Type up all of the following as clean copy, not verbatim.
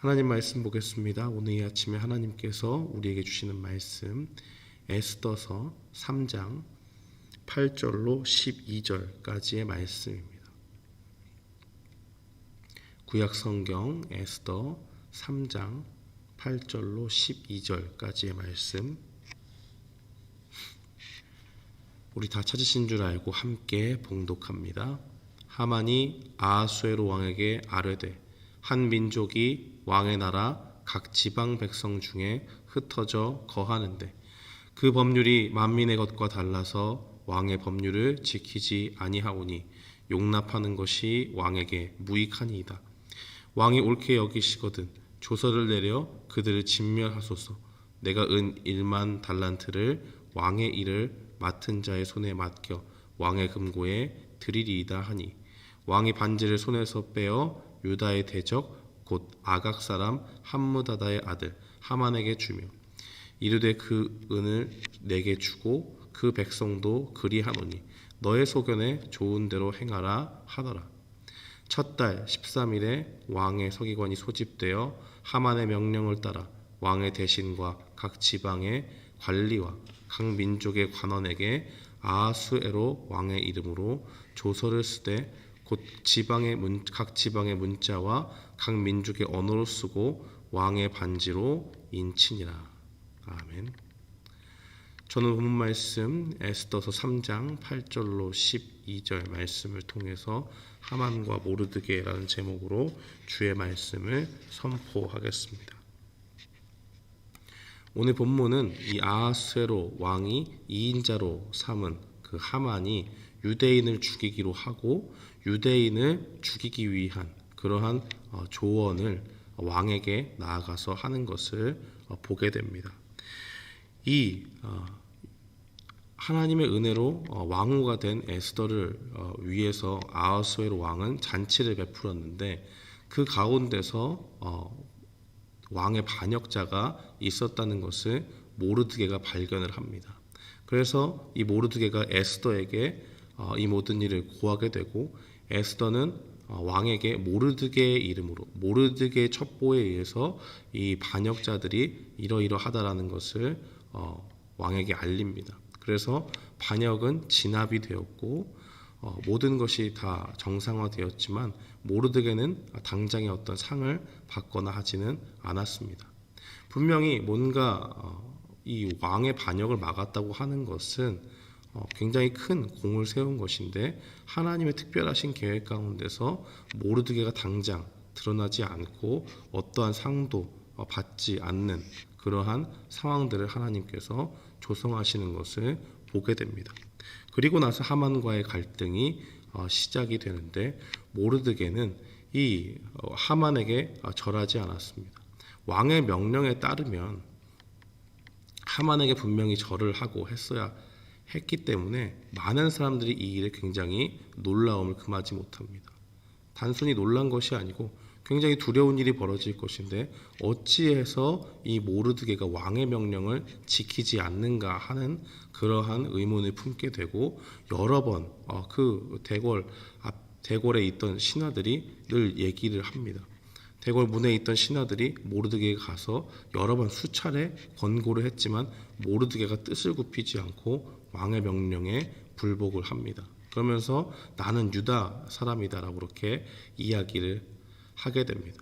하나님 말씀 보겠습니다. 오늘 이 아침에 하나님께서 우리에게 주시는 말씀 에스더서 3장 8절로 12절까지의 말씀입니다. 구약성경 에스더 3장 8절로 12절까지의 말씀, 우리 다 찾으신 줄 알고 함께 봉독합니다. 하만이 아하수에로 왕에게 아뢰되 한 민족이 왕의 나라 각 지방 백성 중에 흩어져 거하는데 그 법률이 만민의 것과 달라서 왕의 법률을 지키지 아니하오니 용납하는 것이 왕에게 무익하니이다. 왕이 옳게 여기시거든 조서를 내려 그들을 진멸하소서. 내가 은 1만 달란트를 왕의 일을 맡은 자의 손에 맡겨 왕의 금고에 드리리이다 하니 왕이 반지를 손에서 빼어 유다의 대적 곧 아각 사람 함무다다의 아들 하만에게 주며 이르되 그 은을 내게 주고 그 백성도 그리하노니 너의 소견에 좋은 대로 행하라 하더라. 첫 달 13일에 왕의 서기관이 소집되어 하만의 명령을 따라 왕의 대신과 각 지방의 관리와 각 민족의 관원에게 아하수에로 왕의 이름으로 조서를 쓰되 곧 각 지방의 문자와 각 민족의 언어로 쓰고 왕의 반지로 인치니라. 아멘. 저는 본문 말씀 에스더서 3장 8절로 12절 말씀을 통해서 하만과 모르드게라는 제목으로 주의 말씀을 선포하겠습니다. 오늘 본문은 이 아하수에로 왕이 2인자로 삼은 그 하만이 유대인을 죽이기로 하고 유대인을 죽이기 위한 그러한 조언을 왕에게 나아가서 하는 것을 보게 됩니다. 이 하나님의 은혜로 왕후가 된 에스더를 위해서 아하수에로 왕은 잔치를 베풀었는데 그 가운데서 왕의 반역자가 있었다는 것을 모르드게가 발견을 합니다. 그래서 이 모르드게가 에스더에게 이 모든 일을 고하게 되고 에스더는 왕에게 모르드게의 이름으로 모르드게의 첩보에 의해서 이 반역자들이 이러이러하다라는 것을 왕에게 알립니다. 그래서 반역은 진압이 되었고 모든 것이 다 정상화되었지만 모르드게는 당장의 어떤 상을 받거나 하지는 않았습니다. 분명히 뭔가 이 왕의 반역을 막았다고 하는 것은 굉장히 큰 공을 세운 것인데 하나님의 특별하신 계획 가운데서 모르드게가 당장 드러나지 않고 어떠한 상도 받지 않는 그러한 상황들을 하나님께서 조성하시는 것을 보게 됩니다. 그리고 나서 하만과의 갈등이 시작이 되는데 모르드게는 이 하만에게 절하지 않았습니다. 왕의 명령에 따르면 하만에게 분명히 절을 하고 했어야 했기 때문에 많은 사람들이 이 일에 굉장히 놀라움을 금하지 못합니다. 단순히 놀란 것이 아니고 굉장히 두려운 일이 벌어질 것인데 어찌해서 이 모르드게가 왕의 명령을 지키지 않는가 하는 그러한 의문을 품게 되고 여러 번 그 대궐에 있던 신하들이 늘 얘기를 합니다. 대궐 문에 있던 신하들이 모르드게가 가서 여러 번 수차례 권고를 했지만 모르드게가 뜻을 굽히지 않고 왕의 명령에 불복을 합니다. 그러면서 나는 유다 사람이다라고 그렇게 이야기를 하게 됩니다.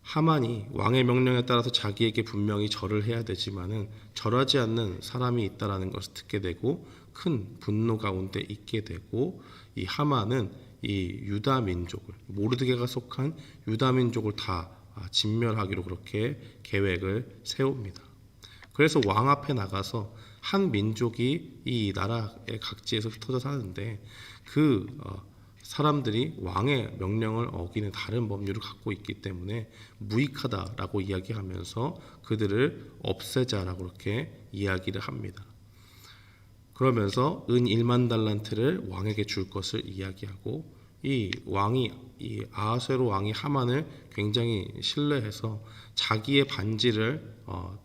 하만이 왕의 명령에 따라서 자기에게 분명히 절을 해야 되지만은 절하지 않는 사람이 있다라는 것을 듣게 되고 큰 분노 가운데 있게 되고 이 하만은 이 유다 민족을 모르드게가 속한 유다 민족을 다 진멸하기로 그렇게 계획을 세웁니다. 그래서 왕 앞에 나가서 한 민족이 이 나라의 각지에서 흩어져 사는데 그 사람들이 왕의 명령을 어기는 다른 법률을 갖고 있기 때문에 무익하다라고 이야기하면서 그들을 없애자라고 그렇게 이야기를 합니다. 그러면서 은 1만 달란트를 왕에게 줄 것을 이야기하고 이 아하수에로 왕이 하만을 굉장히 신뢰해서 자기의 반지를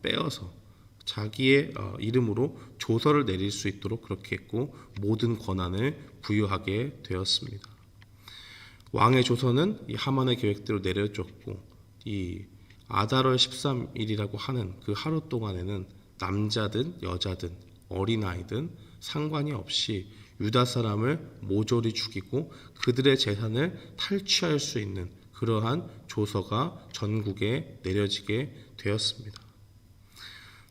빼어서 자기의 이름으로 조서를 내릴 수 있도록 그렇게 했고 모든 권한을 부여하게 되었습니다. 왕의 조서는 이 하만의 계획대로 내려졌고 이 아달월 13일이라고 하는 그 하루 동안에는 남자든 여자든 어린아이든 상관이 없이 유다 사람을 모조리 죽이고 그들의 재산을 탈취할 수 있는 그러한 조서가 전국에 내려지게 되었습니다.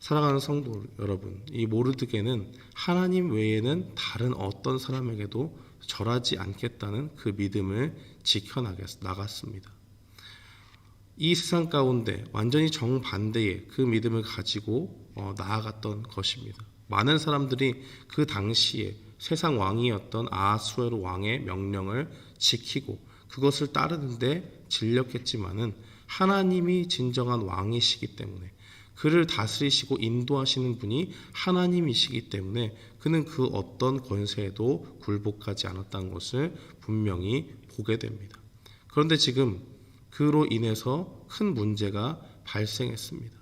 사랑하는 성도 여러분, 이 모르드게는 하나님 외에는 다른 어떤 사람에게도 절하지 않겠다는 그 믿음을 지켜나갔습니다. 이 세상 가운데 완전히 정반대의 그 믿음을 가지고 나아갔던 것입니다. 많은 사람들이 그 당시에 세상 왕이었던 아하수에로 왕의 명령을 지키고 그것을 따르는데 진력했지만은 하나님이 진정한 왕이시기 때문에 그를 다스리시고 인도하시는 분이 하나님이시기 때문에 그는 그 어떤 권세에도 굴복하지 않았다는 것을 분명히 보게 됩니다. 그런데 지금 그로 인해서 큰 문제가 발생했습니다.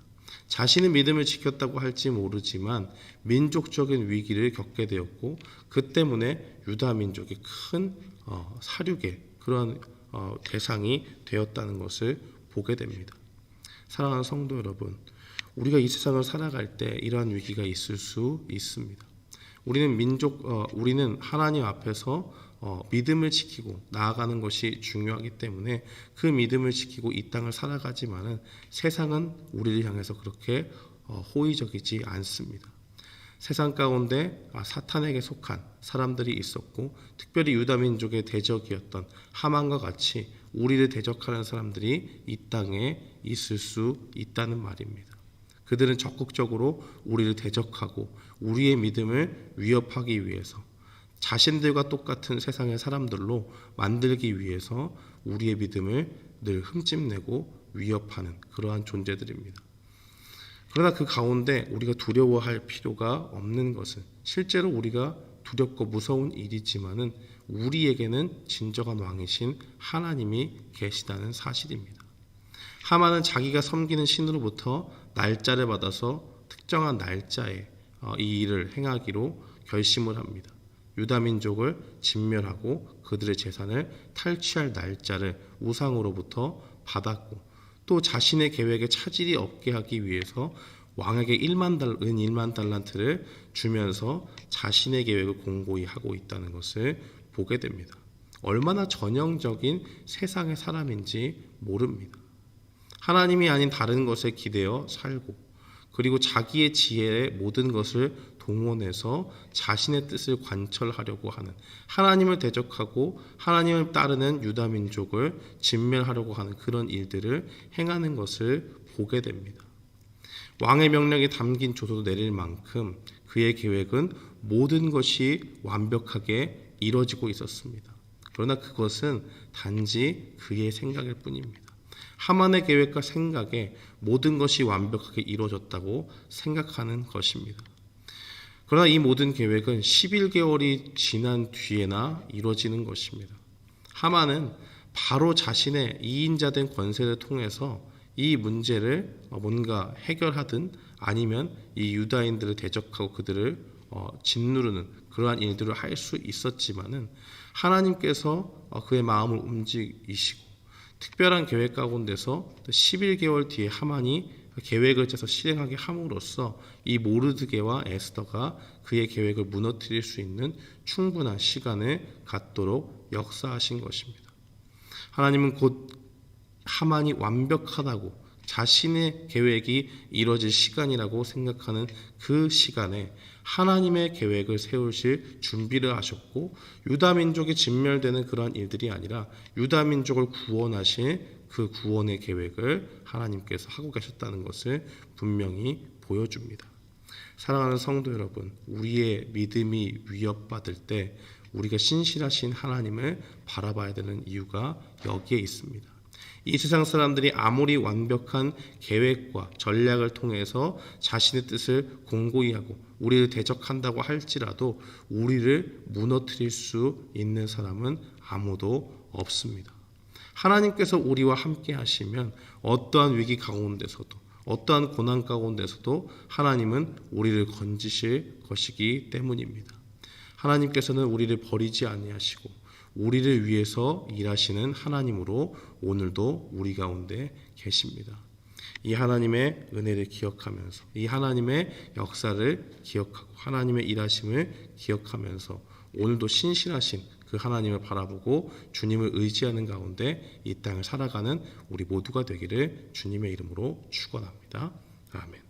자신의 믿음을 지켰다고 할지 모르지만 민족적인 위기를 겪게 되었고 그 때문에 유다 민족이 큰 사륙의 그런 대상이 되었다는 것을 보게 됩니다. 사랑하는 성도 여러분, 우리가 이 세상을 살아갈 때 이러한 위기가 있을 수 있습니다. 우리는 하나님 앞에서 믿음을 지키고 나아가는 것이 중요하기 때문에 그 믿음을 지키고 이 땅을 살아가지만은 세상은 우리를 향해서 그렇게 호의적이지 않습니다. 세상 가운데 사탄에게 속한 사람들이 있었고 특별히 유다 민족의 대적이었던 하만과 같이 우리를 대적하는 사람들이 이 땅에 있을 수 있다는 말입니다. 그들은 적극적으로 우리를 대적하고 우리의 믿음을 위협하기 위해서 자신들과 똑같은 세상의 사람들로 만들기 위해서 우리의 믿음을 늘 흠집내고 위협하는 그러한 존재들입니다. 그러나 그 가운데 우리가 두려워할 필요가 없는 것은 실제로 우리가 두렵고 무서운 일이지만은 우리에게는 진정한 왕이신 하나님이 계시다는 사실입니다. 하만은 자기가 섬기는 신으로부터 날짜를 받아서 특정한 날짜에 이 일을 행하기로 결심을 합니다. 유다 민족을 진멸하고 그들의 재산을 탈취할 날짜를 우상으로부터 받았고 또 자신의 계획에 차질이 없게 하기 위해서 왕에게 은 1만 달란트를 주면서 자신의 계획을 공고히 하고 있다는 것을 보게 됩니다. 얼마나 전형적인 세상의 사람인지 모릅니다. 하나님이 아닌 다른 것에 기대어 살고 그리고 자기의 지혜의 모든 것을 동원해서 자신의 뜻을 관철하려고 하는 하나님을 대적하고 하나님을 따르는 유다 민족을 진멸하려고 하는 그런 일들을 행하는 것을 보게 됩니다. 왕의 명령이 담긴 조서도 내릴 만큼 그의 계획은 모든 것이 완벽하게 이루어지고 있었습니다. 그러나 그것은 단지 그의 생각일 뿐입니다. 하만의 계획과 생각에 모든 것이 완벽하게 이루어졌다고 생각하는 것입니다. 그러나 이 모든 계획은 11개월이 지난 뒤에나 이루어지는 것입니다. 하만은 바로 자신의 2인자 권세를 통해서 이 문제를 뭔가 해결하든 아니면 이 유다인들을 대적하고 그들을 짓누르는 그러한 일들을 할 수 있었지만은 하나님께서 그의 마음을 움직이시고 특별한 계획 가운데서 11개월 뒤에 하만이 계획을 짜서 실행하게 함으로써 이 모르드게와 에스더가 그의 계획을 무너뜨릴 수 있는 충분한 시간을 갖도록 역사하신 것입니다. 하나님은 곧 하만이 완벽하다고 자신의 계획이 이루어질 시간이라고 생각하는 그 시간에 하나님의 계획을 세우실 준비를 하셨고 유다 민족이 진멸되는 그러한 일들이 아니라 유다 민족을 구원하실 그 구원의 계획을 하나님께서 하고 계셨다는 것을 분명히 보여줍니다. 사랑하는 성도 여러분, 우리의 믿음이 위협받을 때 우리가 신실하신 하나님을 바라봐야 되는 이유가 여기에 있습니다. 이 세상 사람들이 아무리 완벽한 계획과 전략을 통해서 자신의 뜻을 공고히 하고 우리를 대적한다고 할지라도 우리를 무너뜨릴 수 있는 사람은 아무도 없습니다. 하나님께서 우리와 함께 하시면 어떠한 위기 가운데서도 어떠한 고난 가운데서도 하나님은 우리를 건지실 것이기 때문입니다. 하나님께서는 우리를 버리지 아니하시고 우리를 위해서 일하시는 하나님으로 오늘도 우리 가운데 계십니다. 이 하나님의 은혜를 기억하면서, 이 하나님의 역사를 기억하고 하나님의 일하심을 기억하면서 오늘도 신실하신 그 하나님을 바라보고 주님을 의지하는 가운데 이 땅을 살아가는 우리 모두가 되기를 주님의 이름으로 축원합니다. 아멘.